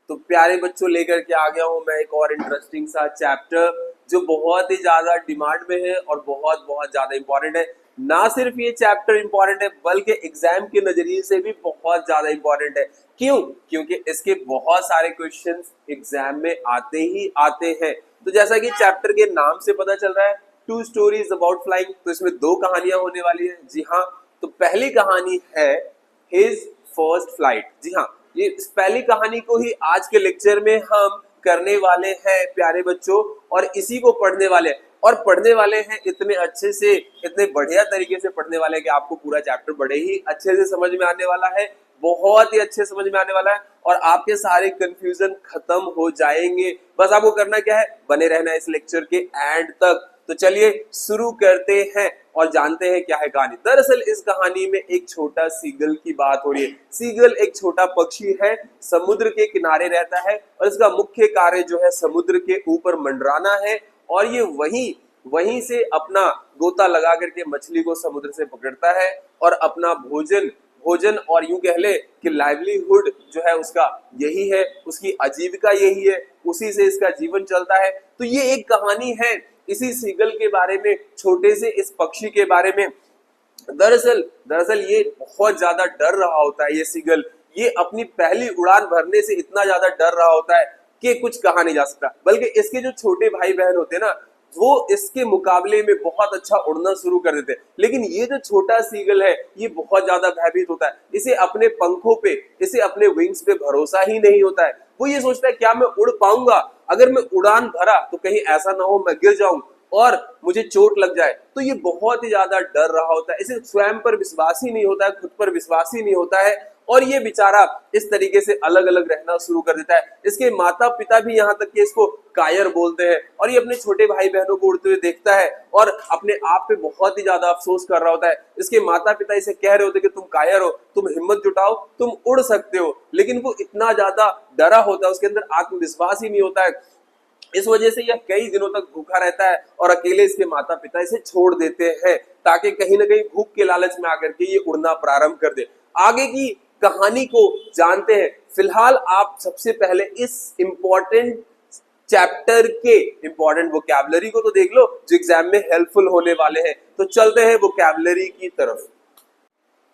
तो प्यारे बच्चों लेकर के आ गया हूं मैं एक और इंटरेस्टिंग सा चैप्टर जो बहुत ही ज्यादा डिमांड में है और बहुत बहुत ज्यादा इंपॉर्टेंट है। ना सिर्फ ये चैप्टर इंपॉर्टेंट है बल्कि एग्जाम के नजरिए से भी बहुत ज्यादा इंपॉर्टेंट है। क्यों? क्योंकि इसके बहुत सारे क्वेश्चंस एग्जाम में आते ही आते हैं। तो जैसा कि चैप्टर के नाम से पता चल रहा है, टू स्टोरीज अबाउट फ्लाइंग, तो इसमें दो कहानियां होने वाली है। जी हाँ, तो पहली कहानी है हिज फर्स्ट फ्लाइट। जी हाँ, ये इस पहली कहानी को ही आज के लेक्चर में हम करने वाले हैं प्यारे बच्चों, और इसी को पढ़ने वाले हैं और पढ़ने वाले हैं इतने अच्छे से, इतने बढ़िया तरीके से पढ़ने वाले हैं कि आपको पूरा चैप्टर बड़े ही अच्छे से समझ में आने वाला है, बहुत ही अच्छे समझ में आने वाला है और आपके सारे कंफ्यूजन खत्म हो जाएंगे। बस आपको करना क्या है, बने रहना इस लेक्चर के एंड तक। तो चलिए शुरू करते हैं और जानते हैं क्या है कहानी। दरअसल इस कहानी में एक छोटा सीगल की बात हो रही है। सीगल एक छोटा पक्षी है, समुद्र के किनारे रहता है और इसका मुख्य कार्य जो है समुद्र के ऊपर मंडराना है और ये वहीं से अपना गोता लगा करके मछली को समुद्र से पकड़ता है और अपना भोजन और यूं कह ले कि लाइवलीहुड जो है उसका यही है, उसकी आजीविका यही है, उसी से इसका जीवन चलता है। तो ये एक कहानी है इसी सीगल के बारे में, छोटे से इस पक्षी के बारे में। दरअसल ये बहुत ज्यादा डर रहा होता है। ये सीगल ये अपनी पहली उड़ान भरने से इतना ज्यादा डर रहा होता है कि कुछ कहा नहीं जा सकता। बल्कि इसके जो छोटे भाई बहन होते हैं ना, वो इसके मुकाबले में बहुत अच्छा उड़ना शुरू कर देते हैं। लेकिन ये जो छोटा सीगल है ये बहुत ज्यादा भयभीत होता है। इसे अपने पंखों पे, इसे अपने विंग्स पे भरोसा ही नहीं होता है। वो ये सोचता है क्या मैं उड़ पाऊंगा, अगर मैं उड़ान भरा तो कहीं ऐसा ना हो मैं गिर जाऊं और मुझे चोट लग जाए। तो ये बहुत ही ज्यादा डर रहा होता है, इसे स्वयं पर विश्वास ही नहीं होता है, खुद पर विश्वास ही नहीं होता है और ये बेचारा इस तरीके से अलग अलग रहना शुरू कर देता है। इसके माता पिता भी यहाँ तक कि इसको कायर बोलते हैं और ये अपने छोटे भाई बहनों को उड़ते हुए देखता है और अपने आप पे बहुत ही ज्यादा अफसोस कर रहा होता है। इसके माता पिता इसे कह रहे होते कि तुम कायर हो, तुम हिम्मत जुटाओ, तुम उड़ सकते हो, लेकिन वो इतना ज्यादा डरा होता है, उसके अंदर आत्मविश्वास ही नहीं होता है। इस वजह से यह कई दिनों तक भूखा रहता है और अकेले इसके माता पिता इसे छोड़ देते हैं ताकि कहीं ना कहीं भूख के लालच में आकर के ये उड़ना प्रारंभ कर दे। आगे की कहानी को जानते हैं। फिलहाल आप सबसे पहले इस इंपॉर्टेंट चैप्टर के इंपॉर्टेंट वोकैबुलरी को तो देख लो जो एग्जाम में हेल्पफुल होने वाले हैं। तो चलते हैं वोकैबुलरी की तरफ।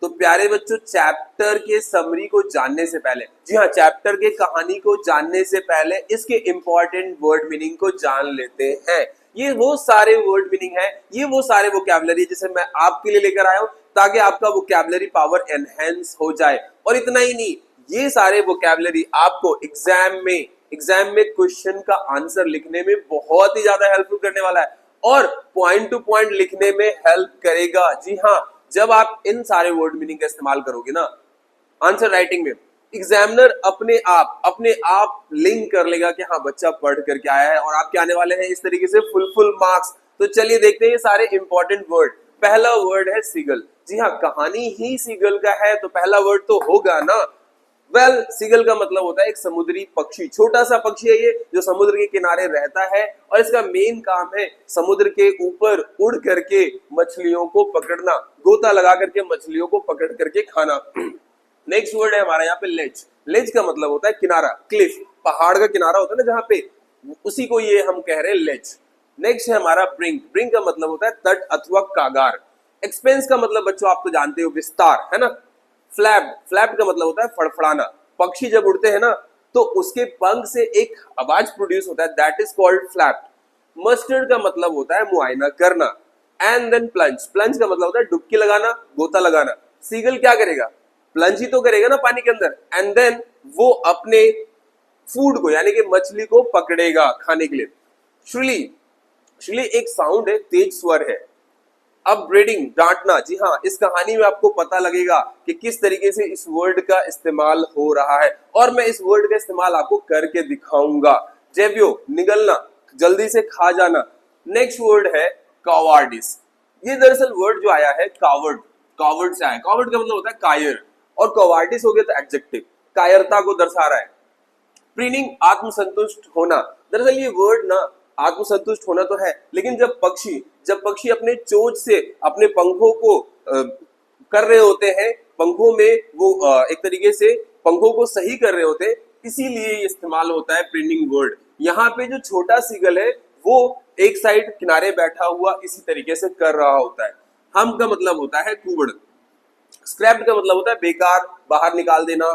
तो प्यारे बच्चों, चैप्टर के समरी को जानने से पहले, जी हाँ, चैप्टर के कहानी को जानने से पहले इसके इंपॉर्टेंट वर्ड मीनिंग को जान लेते हैं। ये वो सारे वर्ड मीनिंग है, ये वो सारे वोकैबुलरी जिसे मैं आपके लिए लेकर आया हूं ताकि आपका वोकैबुलरी पावर एनहेंस हो जाए। और इतना ही नहीं, ये सारे वोकैबुलरी आपको एग्जाम में क्वेश्चन का आंसर लिखने में बहुत ही ज्यादा हेल्पफुल करने वाला है और पॉइंट टू पॉइंट लिखने में हेल्प करेगा। जी हाँ, जब आप इन सारे वर्ड मीनिंग का इस्तेमाल करोगे ना आंसर राइटिंग में, एग्जामिनर अपने आप लिंक कर लेगा कि हाँ बच्चा पढ़ करके आया है और आपके आने वाले हैं इस तरीके से फुल मार्क्स। तो चलिए देखते हैं ये सारे इंपॉर्टेंट वर्ड। पहला वर्ड है सीगल। जी हाँ, कहानी ही सीगल का है तो पहला वर्ड तो होगा ना। वेल, सीगल का मतलब होता है एक समुद्री पक्षी, छोटा सा पक्षी है ये जो समुद्र के किनारे रहता है और इसका मेन काम है समुद्र के ऊपर उड़ करके मछलियों को पकड़ना, गोता लगा करके मछलियों को पकड़ करके खाना। नेक्स्ट वर्ड है हमारा यहाँ पे लेज। लेज का मतलब होता है किनारा, क्लिफ, पहाड़ का किनारा होता है ना जहाँ पे, उसी को ये हम कह रहे हैं लेज। नेक्स्ट है हमारा ब्रिंक। ब्रिंक का मतलब होता है तट अथवा कागार। एक्सपेंस का मतलब बच्चों आप तो जानते हो विस्तार, है ना। फ्लैप का मतलब होता है फड़फड़ाना। पक्षी जब उड़ते हैं ना तो उसके पंख से एक आवाज प्रोड्यूस होता है, that is called flap. Mustard का मतलब होता है मुआयना करना। And then plunge. प्लंज का मतलब होता है डुबकी लगाना, गोता लगाना। सीगल क्या करेगा, प्लंज ही तो करेगा ना पानी के अंदर, एंड देन वो अपने फूड को यानी कि मछली को पकड़ेगा खाने के लिए। श्रीली एक साउंड है, तेज स्वर है। अपब्रीडिंग, डांटना। जी हाँ, इस कहानी में आपको पता लगेगा कि किस तरीके से इस वर्ड का इस्तेमाल हो रहा है और मैं इस वर्ड का इस्तेमाल आपको करके दिखाऊंगा। जेबियो, निगलना, जल्दी से खा जाना। नेक्स्ट वर्ड है कावार्डिस। ये दरअसल वर्ड जो आया है कावर्ड से आया। कावर्ड का मतलब होता है कायर और कावार्डिस हो गया तो एडजेक्टिव, कायरता को दर्शा रहा है। प्रीनिंग, आत्मसंतुष्ट होना। दरअसल ये वर्ड ना आत्मसंतुष्ट होना तो है, लेकिन जब पक्षी अपने चोंच से अपने पंखों को कर रहे होते हैं, पंखों में वो एक तरीके से पंखों को सही कर रहे होते हैं, इसीलिए ये इस्तेमाल होता है प्रिंटिंग वर्ड। यहाँ पे जो छोटा सीगल है वो एक साइड किनारे बैठा हुआ इसी तरीके से कर रहा होता है। हम का मतलब होता है कुबड़, स्क्रैप्ड का मतलब होता है बेकार, बाहर निकाल देना,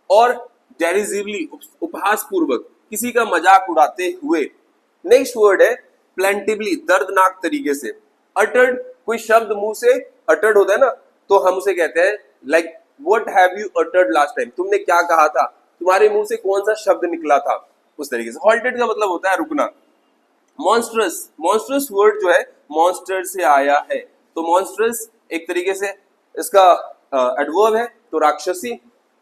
और डेरिजिवली उपहास पूर्वक किसी का मजाक उड़ाते हुए। नेक्स्ट वर्ड है प्लेंटिवली, दर्दनाक तरीके से। अटर्ड, कोई शब्द मुंह से अटर्ड होता है ना, तो हम उसे कहते हैं like what have you uttered last time, तुमने क्या कहा था, तुम्हारे मुंह से कौन सा शब्द निकला था, उस तरीके से। हॉल्टेड का मतलब होता है रुकना। मॉन्स्ट्रस, मॉन्स्ट्रस वर्ड जो है मॉन्स्टर से आया है, तो मॉन्स्ट्रस एक तरीके से इसका एडवर्ब है, तो राक्षसी।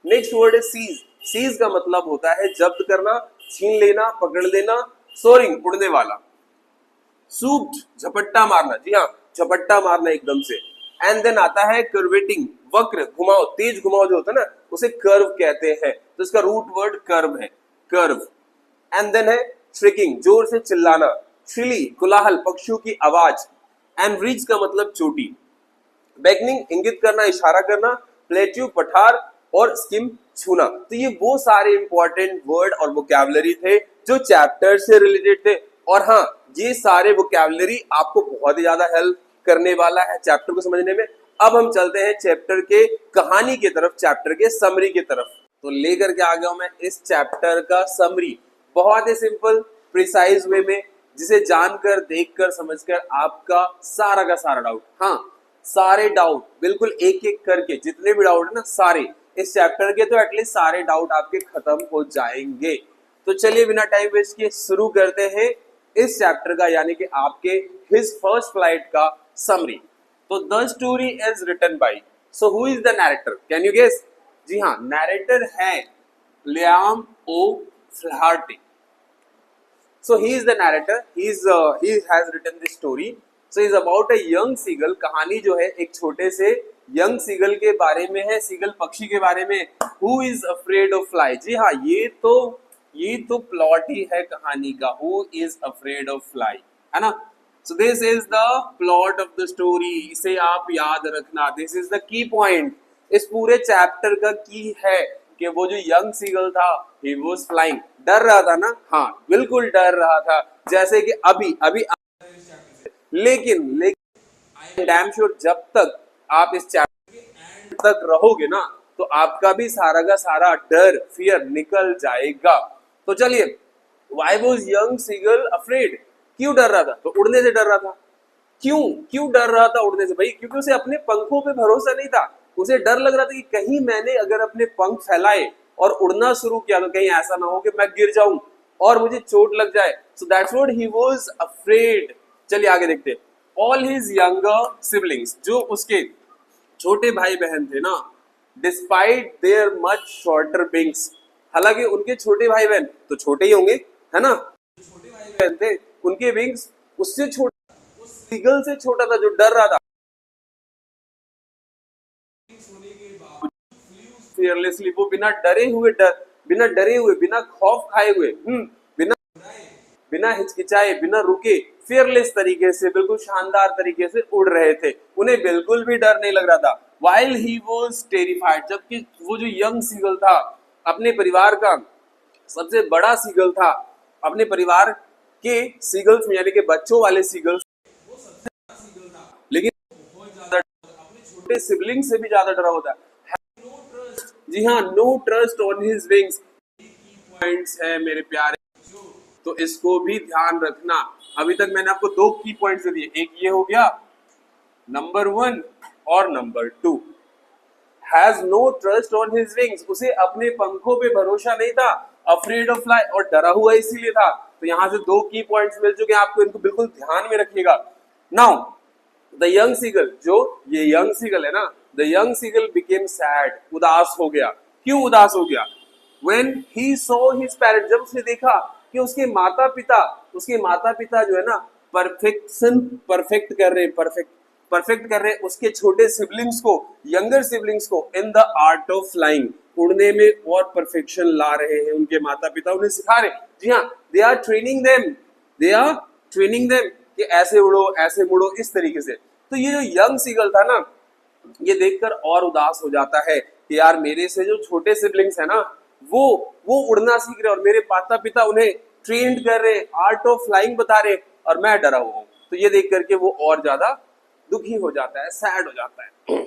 नेक्स्ट वर्ड है सीज, सीज का मतलब होता है जब्त करना, छीन लेना, पकड़ लेना। सोरिंग, उड़ने वाला। सूप्ड, झपट्टा मारना, जी हाँ झपट्टा मारना एकदम से। एंड देन आता है कर्वेटिंग, वक्र, घुमाव, तेज घुमाव जो होता है ना उसे कर्व कहते हैं, तो इसका रूट वर्ड कर्व है, कर्व। एंड देन है श्रिकिंग, जोर से चिल्लाना। श्रिली, कोलाहल, पक्षियों की आवाज। एंड रिज का मतलब चोटी। बेकनिंग, इंगित करना, इशारा करना। प्लेट्यू, पठार, और स्किम, छूना। तो ये वो सारे इंपॉर्टेंट वर्ड और वोकैबुलरी थे जो चैप्टर से रिलेटेड थे। और हाँ, ये सारे वोकैबुलरी आपको बहुत ही ज्यादा हेल्प करने वाला है चैप्टर को समझने में। अब हम चलते हैं चैप्टर के कहानी की तरफ, चैप्टर के समरी की तरफ। तो लेकर के आ गया हूं मैं इस चैप्टर का समरी, बहुत ही सिंपल प्रिसाइज वे में, जिसे जानकर, देखकर, समझकर आपका सारा का सारा डाउट, हाँ सारे डाउट बिल्कुल एक एक करके, जितने भी डाउट है ना सारे इस चैप्टर के, तो एटलीस्ट सारे डाउट आपके खत्म हो जाएंगे। तो चलिए बिना टाइम वेस्ट किए शुरू करते हैं इस चैप्टर का, यानी कि आपके हिज फर्स्ट फ्लाइट का समरी। तो the story is written by, so who is the narrator, can you guess? जी हाँ, नैरेटर है Liam O'Flaherty. So he is the narrator. He has written this story. So is about a young seagull. कहानी जो है एक छोटे से young seagull के बारे में है, सीगल पक्षी के बारे में। Who is afraid of fly? जी हाँ, ये तो प्लॉट ही है कहानी का। Who is afraid of fly? है ना? So this is the plot of the story. इसे आप याद रखना। This is the key point. इस पूरे चैप्टर का की है कि वो जो यंग सीगल था, he was flying, डर रहा था ना, हाँ बिल्कुल डर रहा था, जैसे कि अभी लेकिन आई एम डैम श्योर जब तक आप इस चैप्टर के एंड तक रहोगे ना, तो आपका भी सारा का सारा डर, फियर निकल जाएगा। तो चलिए, why was young seagull afraid? क्यों डर रहा था? तो उड़ने से डर रहा था। क्यों डर रहा था उड़ने से? भाई क्योंकि उसे अपने पंखों पे भरोसा नहीं था। उसे डर लग रहा था कि कहीं मैंने अगर अपने पंख फैलाए और उड़ना शुरू किया तो कहीं ऐसा ना हो कि मैं गिर जाऊं और मुझे चोट लग जाए। So that's what he was afraid. चलिए आगे देखते हैं। ऑल हिज यंगर सिबलिंग्स, जो उसके छोटे भाई बहन थे ना, despite there much shorter wings, हालांकि उनके छोटे भाई बहन तो छोटे ही होंगे, है ना, छोटे भाई बहन थे, उनके विंग्स उससे छोटा, उस सीगल से छोटा था जो डर रहा था। फियरलेसली, वो बिना डरे हुए, बिना खौफ खाए हुए, बिना हिचकिचाए, बिना रुके, फियरलेस तरीके से, बिल्कुल शानदार तरीके से उड़ रहे थे। उन्हें बिल्कुल भी डर नहीं लग रहा था। While he was terrified, जबकि वो जो यंग सीगल था, अपने परिवार का सबसे बड़ा सीगल था, अपने परिवार के सीगल्स में यानी कि बच्चों वाले सीगल्स, वो सबसे बड़ा सीगल था, लेकिन बहुत ज्यादा अपने छोटे सिबलिंग से भी ज्यादा डरा होता। जी हाँ, no trust on his wings. Points है मेरे प्यारे, तो इसको भी ध्यान रखना। अभी तक मैंने आपको दो की पॉइंट्स दिए, एक ये हो गया नंबर 1 और number 2। Has no trust on his wings, उसे अपने पंखों पे भरोसा नहीं था। अफ्रेड ऑफ फ्लाई, और डरा हुआ इसीलिए था। तो यहां से दो की पॉइंट्स मिल चुके हैं आपको, इनको बिल्कुल ध्यान में रखिएगा। नाउ द यंग सीगल, जो ये यंग सीगल है ना, the young seagull became sad, उदास हो गया। क्यों उदास हो गया? When he saw his parents, जब उसने देखा कि उसके माता पिता जो है ना परफेक्ट कर रहे उसके छोटे सिबलिंग्स को, यंगर सिबलिंग्स को, in the art of flying, उड़ने में और परफेक्शन ला रहे हैं। उनके माता पिता उन्हें सिखा रहे, जी हाँ, दे आर ट्रेनिंग देम कि ऐसे उड़ो, ऐसे मुड़ो, इस तरीके से। तो ये जो यंग सीगल था ना, ये देखकर और उदास हो जाता है कि यार मेरे से जो छोटे सिबलिंग्स है ना, वो उड़ना सीख रहे हैं और मेरे माता पिता उन्हें ट्रेंड कर रहे, आर्ट ऑफ फ्लाइंग बता रहे, और मैं डरा हुआ हूं। तो ये देख करके वो और ज्यादा दुखी हो जाता है, सैड हो जाता है।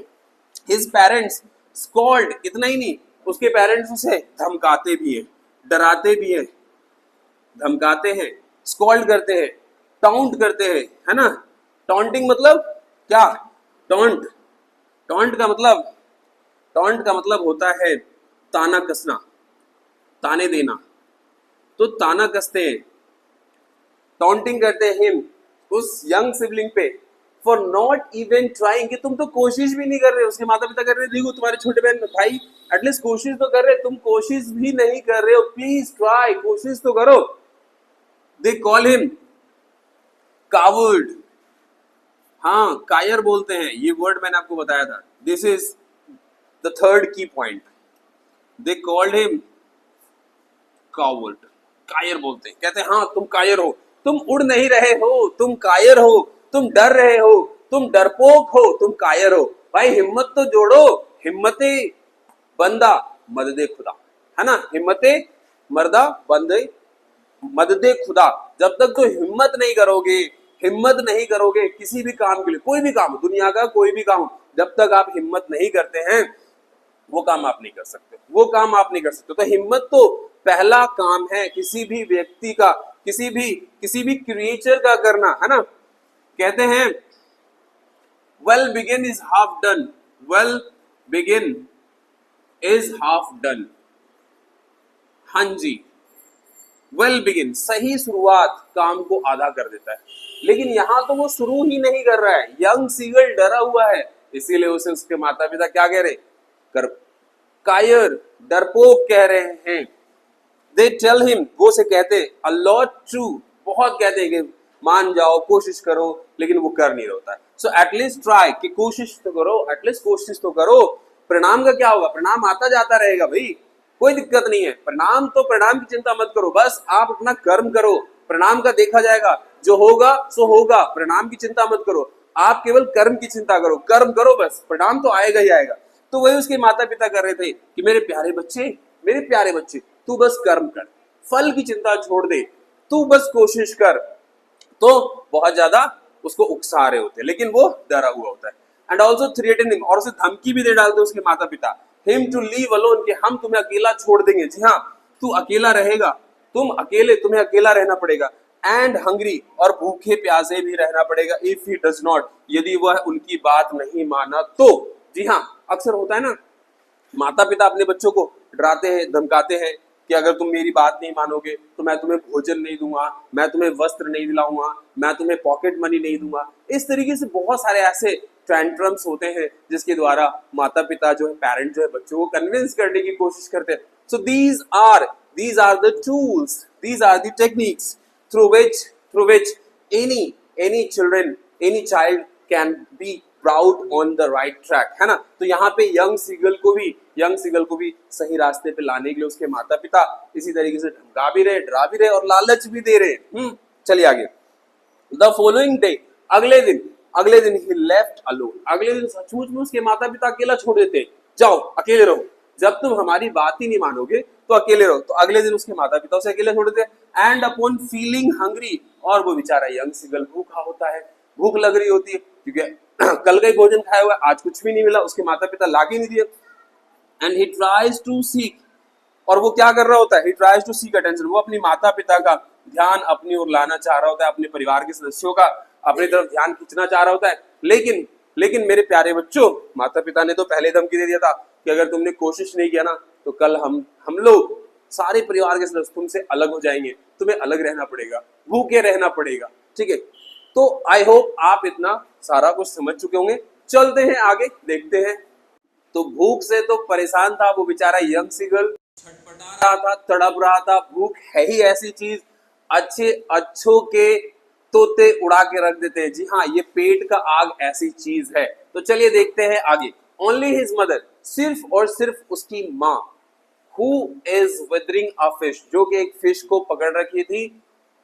हिज पेरेंट्स स्कॉल्ड, इतना ही नहीं, उसके पेरेंट्स उसे धमकाते भी हैं, डराते भी हैं, धमकाते हैं, स्कॉल्ड करते हैं, टाउंट करते हैं, है ना। टॉन्टिंग मतलब क्या? टॉन्ट, टॉन्ट का मतलब, टॉन्ट का मतलब होता है ताना कसना, ताने देना। तो ताना कसते हैं, टॉन्टिंग करते हैं हिम, उस यंग सिबलिंग पे, फॉर नॉट इवन ट्राइंग, कि तुम तो कोशिश भी नहीं कर रहे। उसके माता पिता कर रहे, देखो तुम्हारे छोटे बहन भाई एटलीस्ट कोशिश तो कर रहे, तुम कोशिश भी नहीं कर रहे हो, प्लीज ट्राई, कोशिश तो करो। दे कॉल हिम कावर्ड, हाँ कायर बोलते हैं, ये वर्ड मैंने आपको बताया था। दिस इज द थर्ड की point, they called him coward, कायर बोलते हैं, कहते हैं हाँ तुम कायर हो, तुम उड़ नहीं रहे हो, तुम कायर हो, तुम डर रहे हो, तुम डरपोक हो, तुम कायर हो। भाई हिम्मत तो जोड़ो, हिम्मते बंदा मददे खुदा, है ना, हिम्मते मर्दा बंदे मददे खुदा। जब तक तो हिम्मत नहीं करोगे, हिम्मत नहीं करोगे किसी भी काम के लिए, कोई भी काम, दुनिया का कोई भी काम, जब तक आप हिम्मत नहीं करते हैं वो काम आप नहीं कर सकते, वो काम आप नहीं कर सकते। तो हिम्मत तो पहला काम है किसी भी व्यक्ति का, किसी भी क्रिएचर का करना, है ना। कहते हैं well begin is half done, well begin is half done, हाँ जी, वेल बिगिन, सही शुरुआत काम को आधा कर देता है। लेकिन यहां तो वो शुरू ही नहीं कर रहा है, यंग सीगल डरा हुआ है, इसीलिए उसे उसके माता पिता क्या कह रहे, कर कायर, डरपोक कह रहे हैं। दे टेल हिम, वो से कहते अ लॉट टू, बहुत कहते हैं कि मान जाओ, कोशिश करो, लेकिन वो कर नहीं होता है। सो एटलीस्ट ट्राई, कि कोशिश तो करो, एटलीस्ट कोशिश तो करो। परिणाम का क्या होगा, परिणाम आता जाता रहेगा भाई, कोई दिक्कत नहीं है। परिणाम तो, परिणाम की चिंता मत करो, बस आप अपना कर्म करो, परिणाम का देखा जाएगा, जो होगा सो होगा, परिणाम की चिंता मत करो, आप केवल कर्म की चिंता करो, कर्म करो बस, परिणाम तो आएगा ही आएगा। तो वही उसके माता पिता कर रहे थे कि मेरे प्यारे बच्चे, मेरे प्यारे बच्चे, तू बस कर्म कर, फल की चिंता छोड़ दे, तू बस कोशिश कर। तो बहुत ज्यादा उसको उकसा रहे होते, लेकिन वो डरा हुआ होता है। एंड ऑल्सो थ्रेटन हिम, और उसे धमकी भी दे डालते उसके माता पिता, हिम टू लीव अलोन, कि हम तुम्हें अकेला छोड़ देंगे। जी हाँ, तू अकेला रहेगा, तुम अकेले, तुम्हें अकेला रहना पड़ेगा। एंड हंग्री, और भूखे प्यासे भी रहना पड़ेगा, इफ ही डज नॉट, यदि वह उनकी बात नहीं माना तो। जी हाँ, अक्सर होता है ना, माता पिता अपने बच्चों को डराते हैं, धमकाते हैं कि अगर तुम मेरी बात नहीं मानोगे तो मैं तुम्हें भोजन नहीं दूंगा, मैं तुम्हें वस्त्र नहीं दिलाऊंगा, मैं तुम्हें पॉकेट मनी नहीं दूंगा। इस तरीके से बहुत सारे ऐसे टेंट्रम्स होते हैं जिसके द्वारा माता पिता जो है, पेरेंट जो है, बच्चों को कन्विंस करने की कोशिश करते हैं। सो these are the tools, these are the techniques through which any children, any child can be brought on the right track, है ना। तो यहाँ पे यंग सीगल को भी सही रास्ते पे लाने के लिए उसके माता पिता इसी तरीके से धमका भी रहे, डरा भी रहे और लालच भी दे रहे। चलिए आगे। द फॉलोइंग डे, अगले दिन ही लेफ्ट अलोन, अगले दिन सचमुच में उसके माता पिता अकेला छोड़ देते, जाओ अकेले रहो, जब तुम हमारी बात ही नहीं मानोगे तो अकेले रहो। तो अगले दिन उसके माता पिता उसे अकेले छोड़ देते। एंड अपॉन फीलिंग हंग्री, और वो बेचारा यंग सीगल भूखा होता है, भूख लग रही होती है, क्योंकि कल का ही भोजन खाया हुआ है, आज कुछ भी नहीं मिला, उसके माता पिता ला के नहीं दिए। And he tries to seek, और वो क्या कर रहा होता है, he tries to seek attention, वो अपनी माता पिता का ध्यान अपनी ओर लाना चाह रहा होता है, अपने परिवार के सदस्यों का अपनी तरफ ध्यान खींचना चाह रहा होता है। लेकिन मेरे प्यारे बच्चों, माता पिता ने तो पहले धमकी दे दिया था कि अगर तुमने कोशिश नहीं किया ना तो कल हम लोग सारे परिवार के सदस्य तुमसे अलग हो जाएंगे, तुम्हें अलग रहना पड़ेगा, भूखे रहना पड़ेगा। ठीक है, तो आई होप आप इतना सारा कुछ समझ चुके होंगे। चलते हैं आगे, देखते हैं। तो भूख से तो परेशान था वो बेचारा यंग सीगल, छटपटा रहा था, तड़प रहा था। भूख है ही ऐसी चीज, अच्छों के तोते उड़ा के रख देते हैं। जी हाँ, ये पेट का आग ऐसी चीज है। तो चलिए देखते हैं आगे। ओनली हिज मदर, सिर्फ और सिर्फ उसकी माँ, who is withering a fish, जो कि एक फिश को पकड़ रखी थी,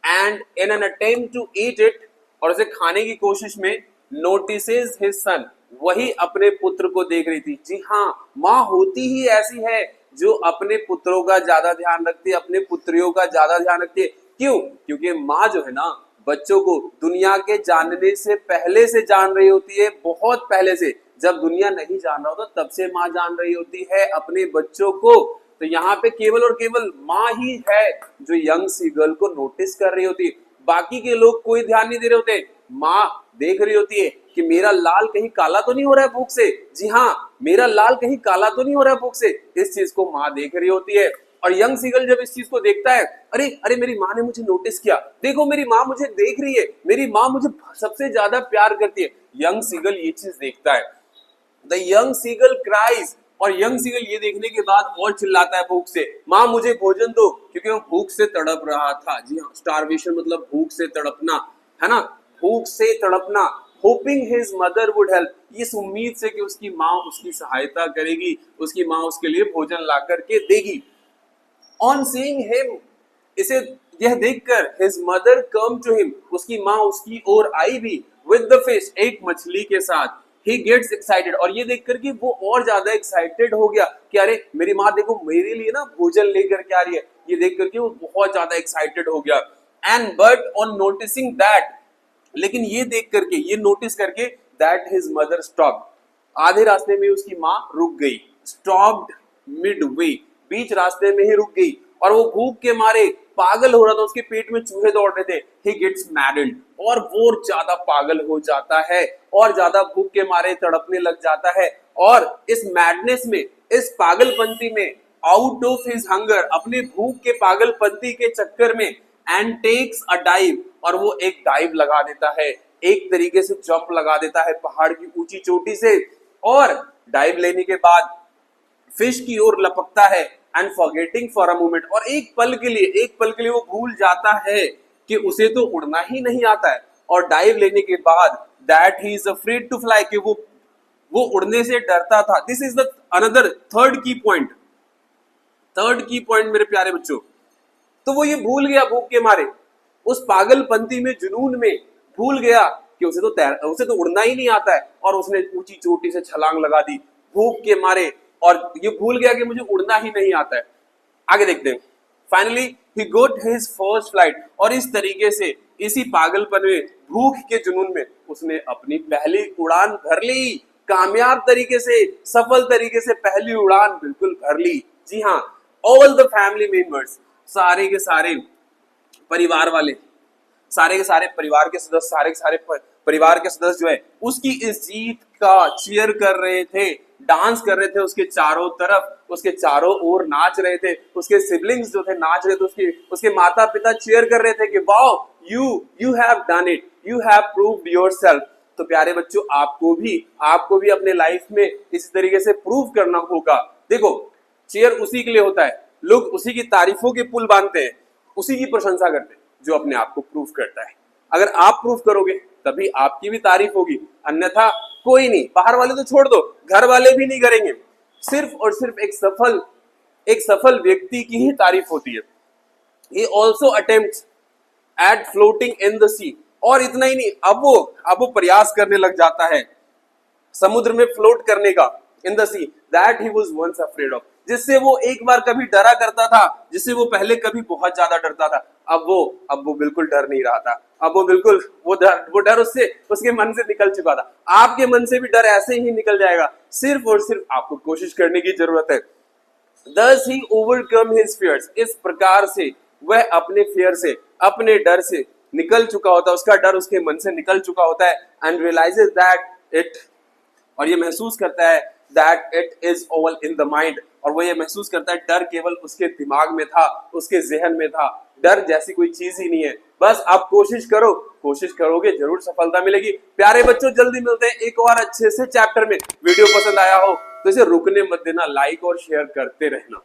and in an attempt to eat it, और उसे खाने की कोशिश में, नोटिसेस हिज सन, वही अपने पुत्र को देख रही थी। जी हाँ, माँ होती ही ऐसी है जो अपने पुत्रों का ज्यादा ध्यान रखती है, अपने पुत्रियों का ज्यादा ध्यान रखती है। क्यों? क्योंकि माँ जो है ना, बच्चों को दुनिया के जानने से पहले से जान रही होती है, बहुत पहले से। जब दुनिया नहीं जान रहा होता तब से माँ जान रही होती है अपने बच्चों को। तो यहाँ पे केवल और केवल माँ ही है जो यंग सीगल को नोटिस कर रही होती है। बाकी के लोग कोई ध्यान नहीं दे रहे होते। माँ देख रही होती है कि मेरा लाल कहीं काला तो नहीं हो रहा है भूख से। जी हाँ, मेरा लाल कहीं काला तो नहीं हो रहा है भूख से। इस चीज को माँ देख रही होती है। और यंग सीगल जब इस चीज को देखता है, अरे अरे मेरी माँ ने मुझे नोटिस किया, देखो मेरी माँ मुझे देख रही है, मेरी माँ मुझे सबसे ज्यादा प्यार करती है। यंग सीगल ये चीज देखता है। द यंग सीगल क्राइज, और यंग सीगल ये देखने के बाद और चिल्लाता है भूख से, माँ मुझे भोजन दो, क्योंकि वो भूख से तड़प रहा था। जी हाँ, स्टारवेशन मतलब भूख से तड़पना, है ना, भूख से तड़पना। Hoping his mother would help, इस उम्मीद से कि उसकी माँ उसकी सहायता करेगी, उसकी माँ उसके लिए भोजन ला करके देगी। ऑन सीइंग हिम, इसे यह देखकर, his mother come to him, उसकी माँ उसकी ओर आई भी, विद द फिश, एक मछली के साथ। ही गेट्स एक्साइटेड, और ये देख करके वो और ज्यादा एक्साइटेड हो गया कि अरे मेरी माँ देखो मेरे लिए ना भोजन लेकर के आ रही है। ये देख करके वो बहुत ज्यादा एक्साइटेड हो गया। And but on noticing that, लेकिन ये देख करके, ये नोटिस करके, दैट हिज मदर स्टॉप्ड, आधे रास्ते में उसकी माँ रुक गई। स्टॉप्ड मिड वे, बीच रास्ते में ही रुक गई। और वो भूख के मारे पागल हो रहा था, उसके पेट में चूहे दौड़ रहे थे। ही गेट्स मैडेड, और वो ज्यादा पागल हो जाता है, और ज्यादा भूख के मारे तड़पने लग जाता है। और इस मैडनेस में, इस पागलपंती में, आउट ऑफ हिज हंगर, अपने भूख के पागलपंती के चक्कर में, एंड टेक्स अ डाइव, और वो एक डाइव लगा देता है, एक तरीके से जंप लगा देता है पहाड़ की ऊंची चोटी से। और डाइव लेने के बाद फिश की ओर लपकता है, and forgetting for a moment, और एक पल के लिए वो भूल जाता है कि उसे तो उड़ना ही नहीं आता है। और डाइव लेने के बाद that he is afraid to fly, कि वो उड़ने से डरता था। This is the another third की पॉइंट, मेरे प्यारे बच्चों। तो वो ये भूल गया भूख के मारे, उस पागलपंती में, जुनून में भूल गया कि उसे तो उड़ना ही नहीं आता है, और उसने ऊंची चोटी से छलांग लगा दी भूख के मारे, और ये भूल गया कि मुझे उड़ना ही नहीं आता है। आगे देखते हैं। Finally he got his first flight, और इस तरीके से, इसी पागलपन में, भूख के जुनून में, उसने अपनी पहली उड़ान भर ली। कामयाब तरीके से, सफल तरीके से पहली उड़ान बिल्कुल भर ली। जी हाँ, ऑल द फैमिली मेंबर्स, सारे के सारे परिवार वाले, सारे के सारे परिवार के सदस्य, सारे के सारे परिवार के सदस्य जो है, उसकी इस जीत का चीयर कर रहे थे, डांस कर रहे थे उसके चारों तरफ, उसके चारों ओर नाच रहे थे। उसके सिबलिंग्स जो थे नाच रहे थे, उसके माता पिता चीयर कर रहे थे कि wow, you have done it, you have proved yourself. तो प्यारे बच्चों, आपको भी अपने लाइफ में इसी तरीके से प्रूव करना होगा। देखो, चीयर उसी के लिए होता है, लोग उसी की तारीफों के पुल बांधते हैं, उसी की प्रशंसा करते हैं जो अपने आप को प्रूव करता है। अगर आप प्रूव करोगे तभी आपकी भी तारीफ होगी, अन्यथा कोई नहीं। बाहर वाले तो छोड़ दो, घर वाले भी नहीं करेंगे। सिर्फ और सिर्फ एक सफल व्यक्ति की ही तारीफ होती है। He also attempts at floating in the sea, और इतना ही नहीं, अब वो प्रयास करने लग जाता है समुद्र में फ्लोट करने का, in the sea, that he was once afraid of, जिससे वो एक बार कभी डरा करता था, जिससे वो पहले कभी बहुत ज्यादा डरता था। अब वो बिल्कुल डर नहीं रहा था। अब वो डर उसके मन से निकल चुका था। आपके मन से भी डर ऐसे ही निकल जाएगा, सिर्फ और सिर्फ आपको कोशिश करने की जरूरत है। Thus he overcome his fears, इस प्रकार से वह अपने फियर से, अपने डर से निकल चुका होता है, उसका डर उसके मन से निकल चुका होता है। एंड रियलाइजेस दैट इट, और ये महसूस करता है that it is all in the mind, और वो ये महसूस करता है डर केवल उसके दिमाग में था, उसके जहन में था। डर जैसी कोई चीज ही नहीं है। बस आप कोशिश करो, कोशिश करोगे जरूर सफलता मिलेगी। प्यारे बच्चों, जल्दी मिलते हैं एक और अच्छे से चैप्टर में। वीडियो पसंद आया हो तो इसे रुकने मत देना, लाइक और शेयर करते रहना।